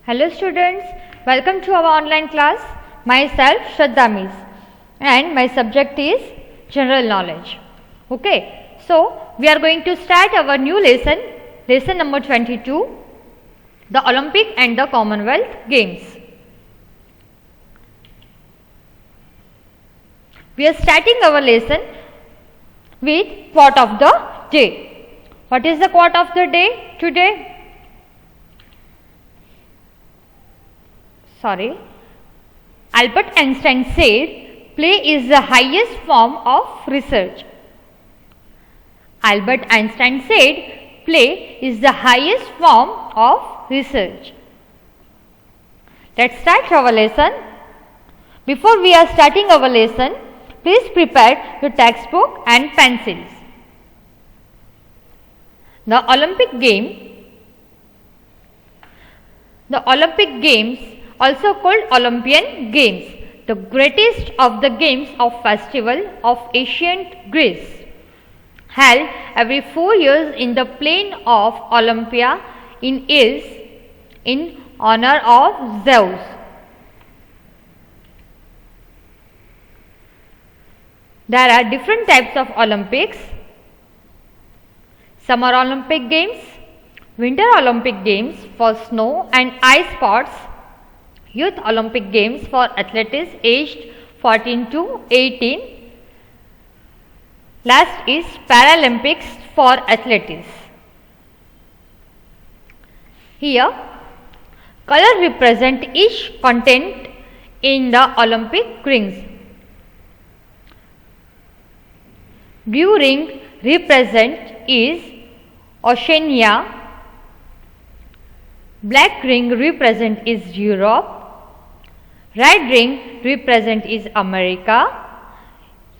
Hello students, welcome to our online class. Myself Shraddha Miss and my subject is General Knowledge. Okay, so we are going to start our new lesson number 22, the Olympic and the Commonwealth Games. We are starting our lesson with quote of the day. What is the quote of the day today? Albert Einstein said, play is the highest form of research. Albert Einstein said, play is the highest form of research. Let's start our lesson. Before we are starting our lesson, please prepare your textbook and pencils. The Olympic Games, also called Olympian Games, the greatest of the games of festival of ancient Greece, held every 4 years in the plain of Olympia in honor of Zeus. There are different types of Olympics: Summer Olympic Games, Winter Olympic Games for snow and ice sports, Youth Olympic Games for athletes aged 14 to 18. Last is Paralympics for athletes. Here, color represent each continent in the Olympic rings. Blue ring represent is Oceania. Black ring represent is Europe. Red ring represent is America.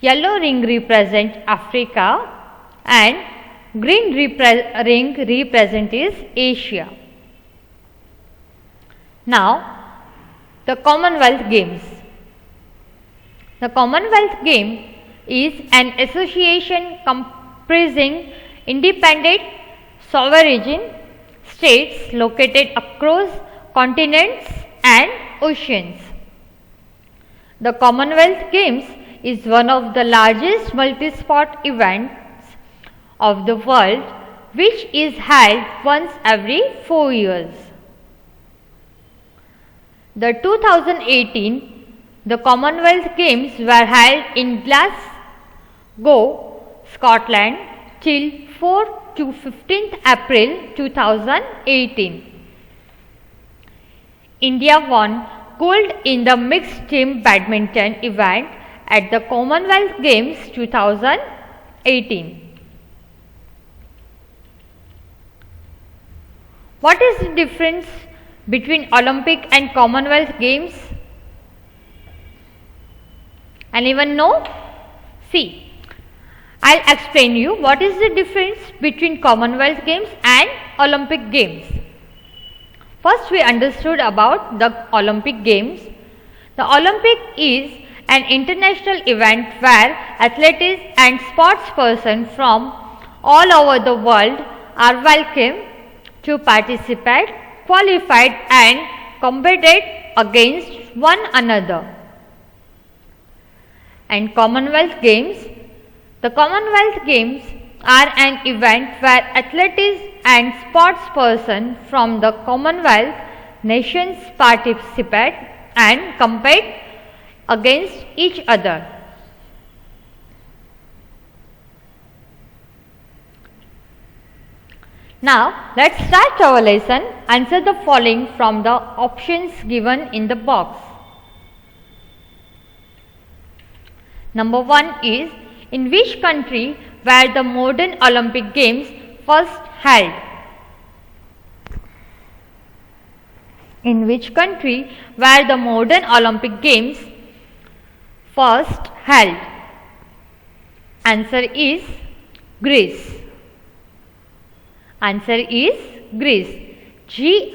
Yellow ring represent Africa and green ring represent is Asia. Now, the Commonwealth Games. The Commonwealth Game is an association comprising independent sovereign states located across continents and oceans. The Commonwealth Games is one of the largest multi-sport events of the world, which is held once every 4 years. The 2018 the Commonwealth Games were held in Glasgow, Scotland till 4 to 15th April 2018. India won gold in the mixed team badminton event at the Commonwealth Games 2018. What is the difference between Olympic and Commonwealth Games? Anyone know? See, I'll explain you what is the difference between Commonwealth Games and Olympic Games. First, we understood about the Olympic Games. The Olympic is an international event where athletes and sportspersons from all over the world are welcome to participate, qualified and competed against one another. And Commonwealth Games. The Commonwealth Games are an event where athletes and sportspersons from the Commonwealth nations participate and compete against each other. Now, let's start our lesson. Answer the following from the options given in the box. Number 1 is, in which country were the modern Olympic Games first held? In which country were the modern Olympic Games first held? Answer is Greece. Answer is Greece. Greece.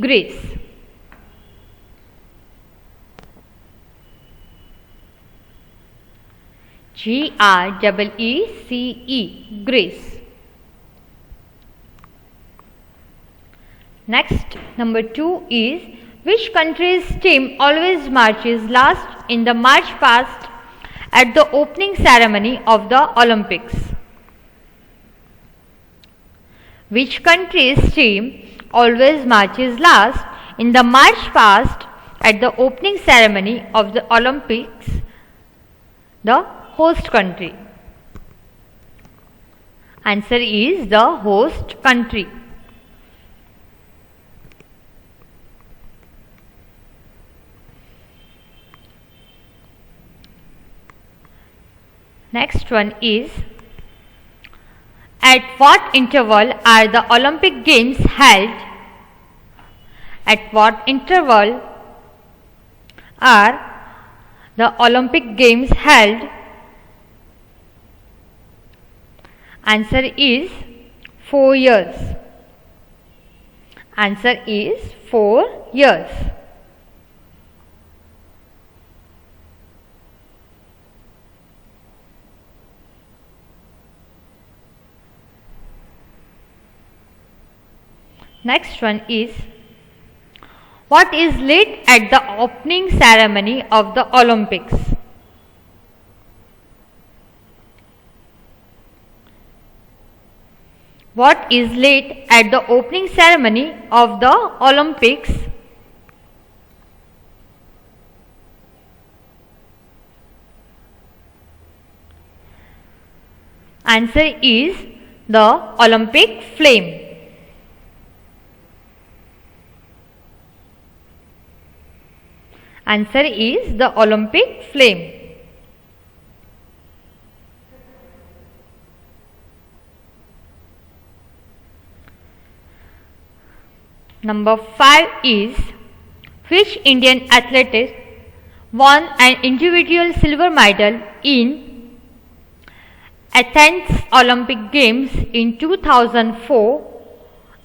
Greece. Greece. Next, number 2 is which country's team always marches last in the march past at the opening ceremony of the Olympics? Which country's team always marches last in the march past at the opening ceremony of the Olympics? The host country. Answer is the host country. Next one is at what interval are the Olympic Games held? At what interval are the Olympic Games held? Answer is 4 years. Answer is 4 years. Next one is what is lit at the opening ceremony of the Olympics? What is lit at the opening ceremony of the Olympics? Answer is the Olympic flame. Answer is the Olympic flame. Number 5 is which Indian athlete won an individual silver medal in Athens Olympic Games in 2004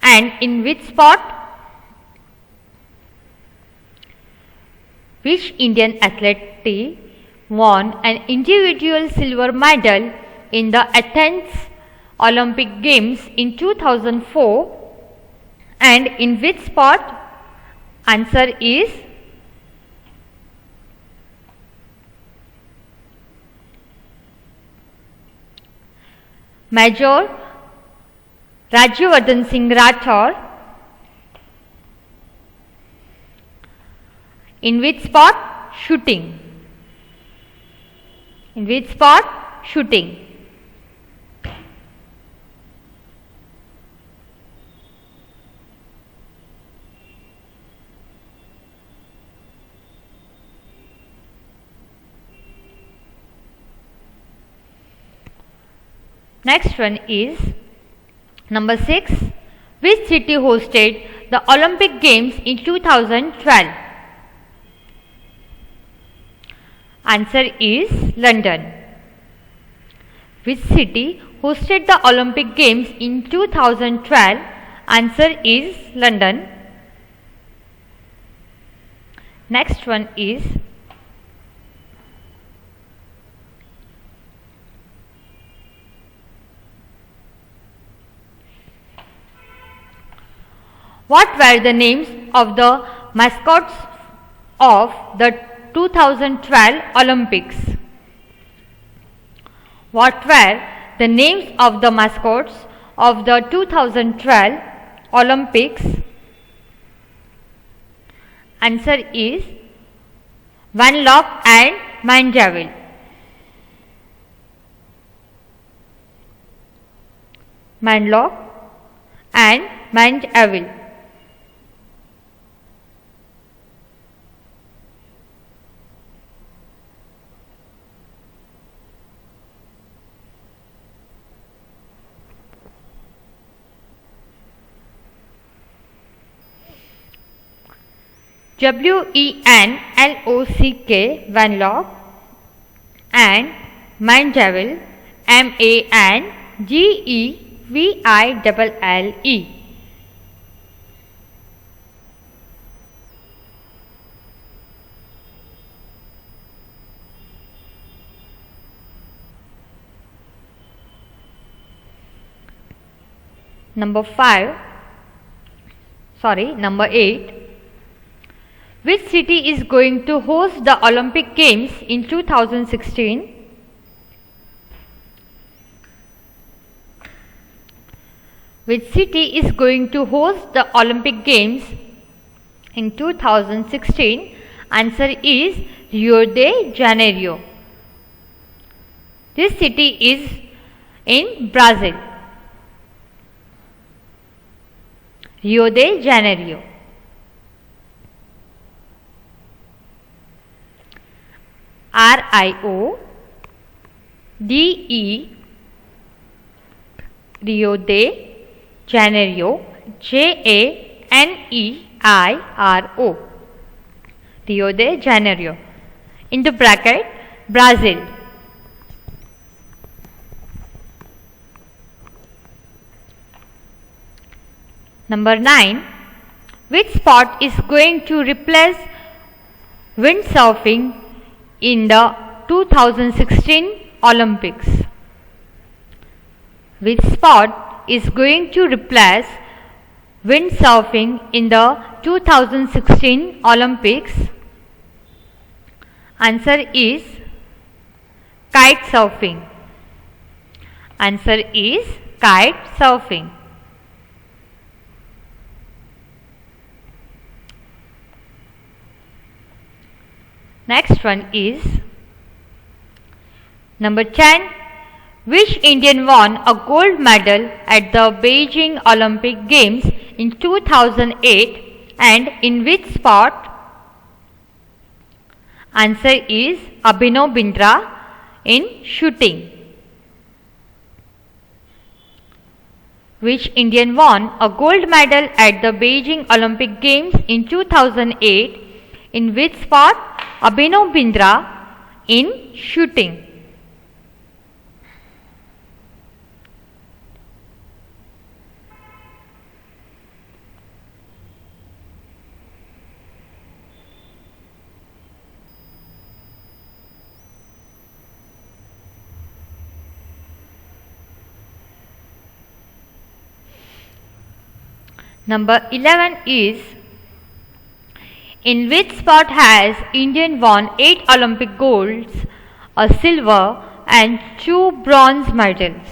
and in which sport? Which Indian athlete won an individual silver medal in the Athens Olympic Games in 2004 and in which sport? Answer is Major Rajyavardhan Singh Rathore. In which sport? Shooting. In which sport? Shooting. Next one is number 6. Which city hosted the Olympic Games in 2012? Answer is London. Which city hosted the Olympic Games in 2012? Answer is London. Next one is what were the names of the mascots of the 2012 Olympics? What were the names of the mascots of the 2012 Olympics? Answer is Van Locke and Mandeville. Manlock and Mandeville. WENLOCK, Van Locke, and Mandeville, MANGEVILLE. Number 5. Number 8. Which city is going to host the Olympic Games in 2016? Which city is going to host the Olympic Games in 2016? Answer is Rio de Janeiro. This city is in Brazil. Rio de Janeiro. RIO DE Rio de Janeiro, JANEIRO, Rio de Janeiro, into bracket Brazil. Number 9. Which sport is going to replace windsurfing in the 2016 Olympics? Which sport is going to replace windsurfing in the 2016 Olympics? Answer is kite surfing. Answer is kite surfing. Next one is number 10. Which Indian won a gold medal at the Beijing Olympic Games in 2008 and in which sport? Answer is Abhinav Bindra in shooting. Which Indian won a gold medal at the Beijing Olympic Games in 2008 in which sport? Abhinav Bindra in shooting. Number 11 is in which sport has Indian won 8 Olympic golds, a silver and 2 bronze medals?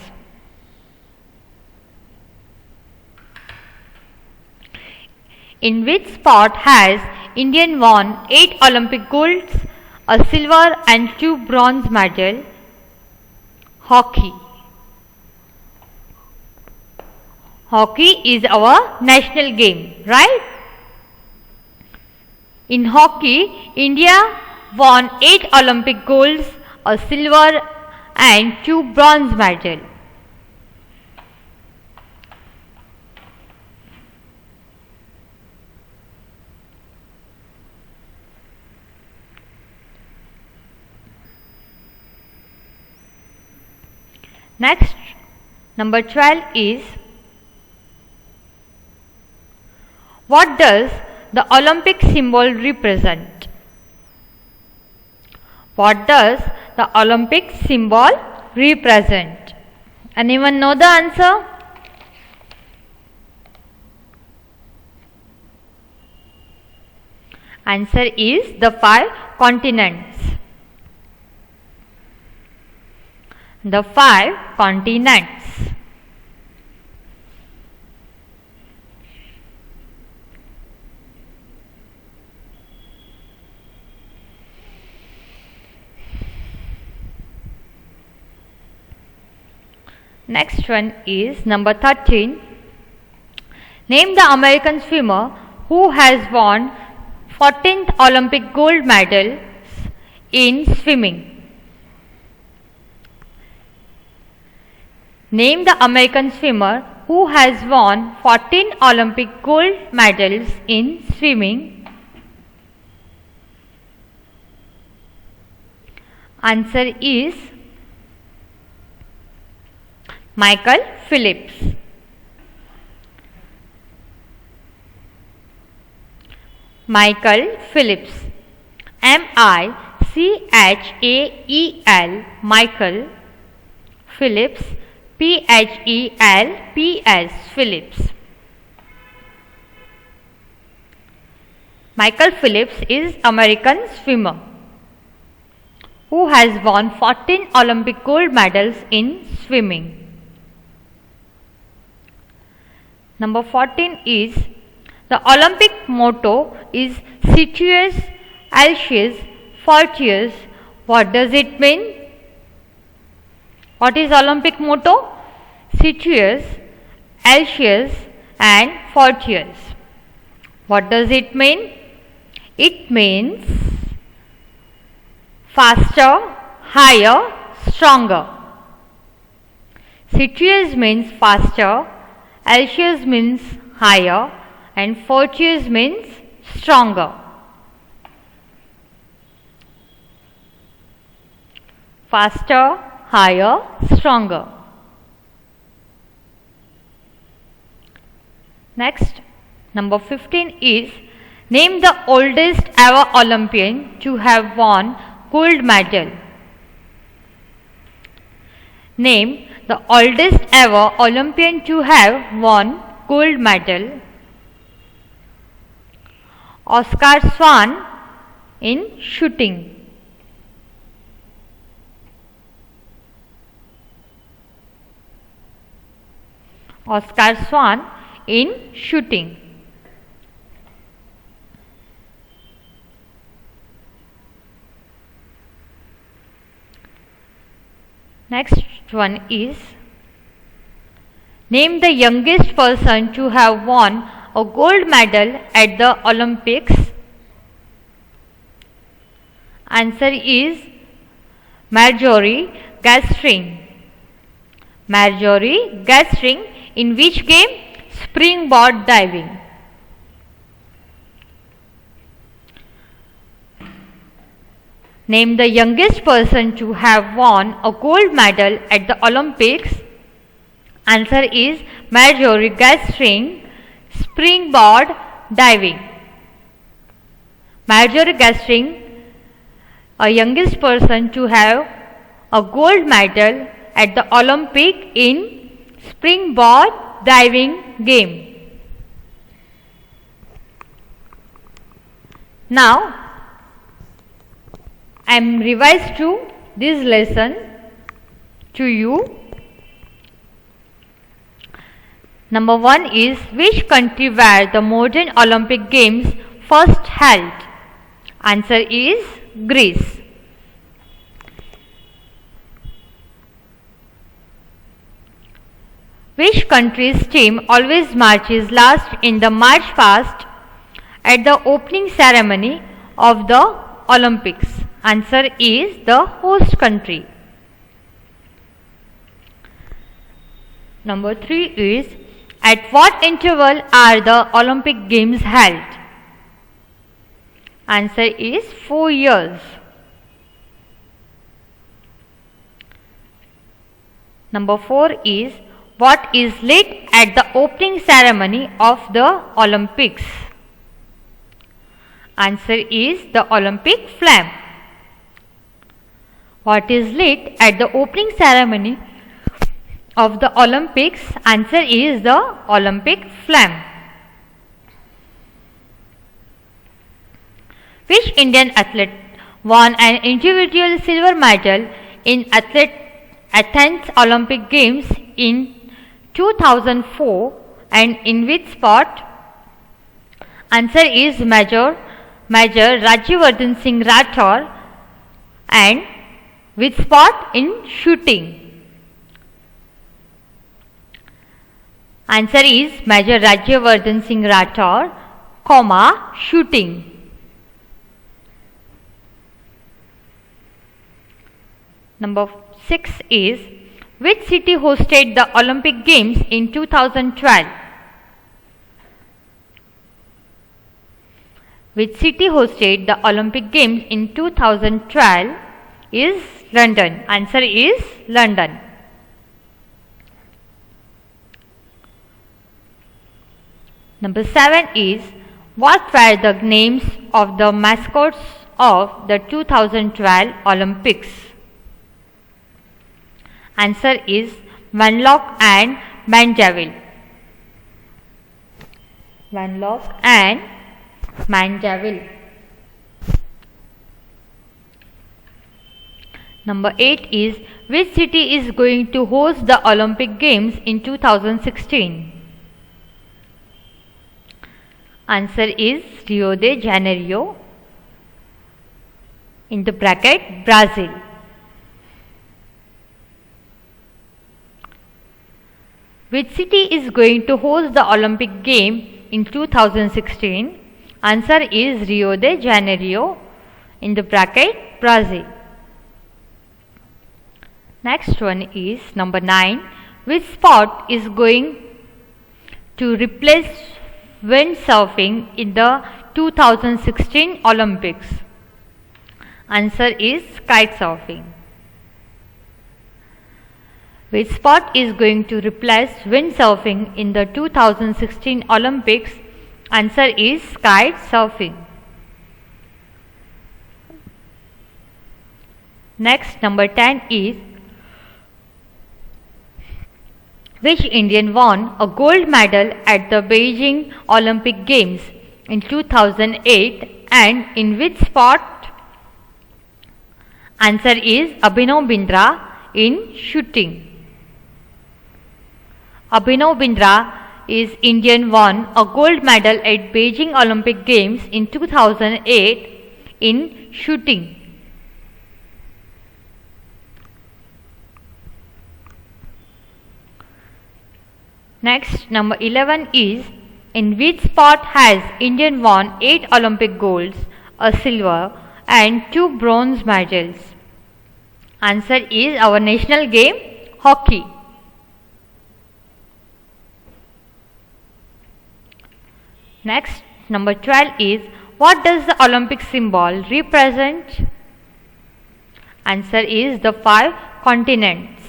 In which sport has Indian won 8 Olympic golds, a silver and 2 bronze medals? Hockey. Hockey is our national game, right? In hockey, India won 8 Olympic golds, a silver and 2 bronze medals. Next, number 12 is what does the Olympic symbol represent? What does the Olympic symbol represent? Anyone know the answer? Answer is the 5 continents. The 5 continents. Next one is number 13. Name the American swimmer who has won 14th Olympic gold medals in swimming. Name the American swimmer who has won 14 Olympic gold medals in swimming. Answer is Michael Phelps. Michael Phelps. M-I-C-H-A-E-L. Michael Phelps. P-H-E-L-P-S. Phillips. Michael Phelps is American swimmer who has won 14 Olympic gold medals in swimming. Number 14 is the Olympic motto is Citius, Altius, Fortius. What does it mean? What is Olympic motto? Citius, Altius and Fortius. What does it mean? It means faster, higher, stronger. Citius means faster, Altius means higher and Fortius means stronger. Faster, higher, stronger. Next, number 15 is name the oldest ever Olympian to have won gold medal. Name the oldest ever Olympian to have won gold medal. Oscar Swan in shooting. Oscar Swan in shooting. Next one is name the youngest person to have won a gold medal at the Olympics. Answer is Marjorie Gastring. Marjorie Gastring in which game? Springboard diving. Name the youngest person to have won a gold medal at the Olympics. Answer is Marjorie Gastring, springboard diving. Marjorie Gastring, a youngest person to have a gold medal at the Olympic in springboard diving game. Now, I am revised to this lesson to you. Number 1 is which country were the modern Olympic Games first held? Answer is Greece. Which country's team always marches last in the march past at the opening ceremony of the Olympics? Answer is the host country. Number 3 is at what interval are the Olympic Games held? Answer is 4 years. Number 4 is what is lit at the opening ceremony of the Olympics? Answer is the Olympic flame. What is lit at the opening ceremony of the Olympics? Answer is the Olympic flame. Which Indian athlete won an individual silver medal in Athens Olympic Games in 2004 and in which sport? Answer is Major Rajyavardhan Singh Rathore. And which sport? In shooting. Answer is Major Rajyavardhan Singh Rathore, shooting. Number 6 is which city hosted the Olympic Games in 2012? Which city hosted the Olympic Games in 2012 is London. Answer is London. Number 7 is what were the names of the mascots of the 2012 Olympics? Answer is Vanlock and Mandeville. Vanlock and Mandeville. Number 8 is which city is going to host the Olympic Games in 2016? Answer is Rio de Janeiro, in the bracket Brazil. Which city is going to host the Olympic game in 2016? Answer is Rio de Janeiro, in the bracket Brazil. Next one is number 9. Which sport is going to replace windsurfing in the 2016 Olympics? Answer is kite surfing. Which sport is going to replace windsurfing in the 2016 Olympics? Answer is kite surfing. Next, number 10 is which Indian won a gold medal at the Beijing Olympic Games in 2008 and in which sport? Answer is Abhinav Bindra, in shooting. Abhinav Bindra is Indian won a gold medal at Beijing Olympic Games in 2008 in shooting. Next, number 11 is in which sport has Indian won 8 Olympic golds, a silver and 2 bronze medals? Answer is our national game, hockey. Next, number 12 is what does the Olympic symbol represent? Answer is the 5 continents.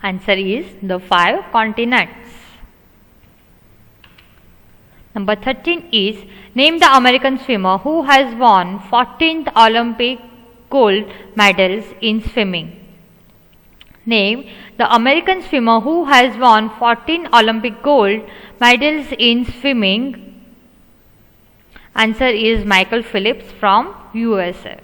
Answer is the 5 continents. Number 13 is name the American swimmer who has won 14th Olympic gold medals in swimming. Name the American swimmer who has won 14 Olympic gold medals in swimming. Answer is Michael Phelps from USA.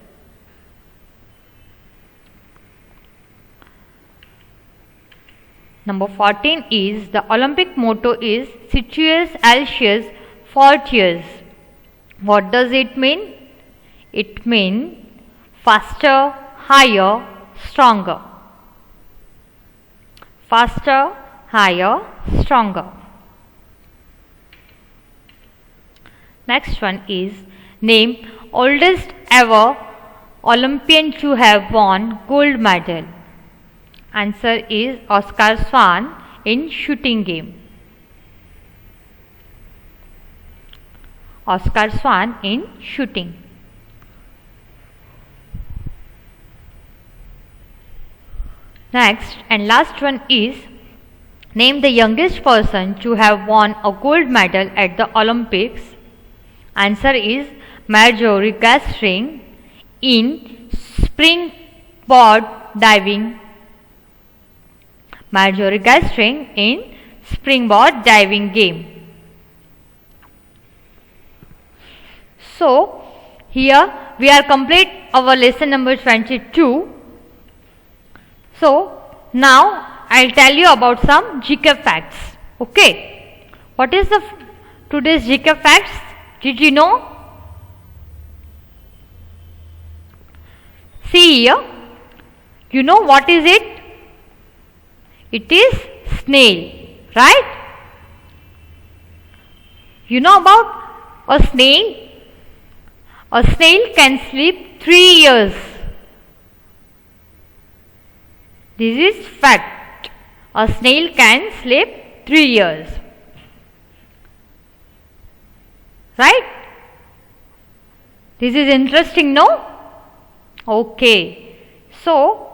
Number 14 is the Olympic motto is Situs Altius Fortius. What does it mean? It means faster, higher, stronger. Faster, higher, stronger. Next one is name oldest ever Olympian to have won gold medal. Answer is Oscar Swan in shooting game. Oscar Swan in shooting. Next and last one is name the youngest person to have won a gold medal at the Olympics. Answer is Marjorie Gastring in springboard diving. Marjorie Gastring in springboard diving game. So, here we are complete our lesson number 22. So, now I will tell you about some GK facts. Okay. What is the today's GK facts? Did you know? See here. You know what is it? It is snail, right? You know about a snail? A snail can sleep 3 years. This is fact. A snail can sleep 3 years. Right? This is interesting, no? Okay. So,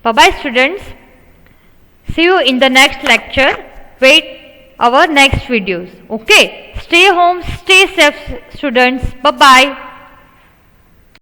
bye-bye students. See you in the next lecture. Wait our next videos. Okay. Stay home, stay safe students. Bye-bye.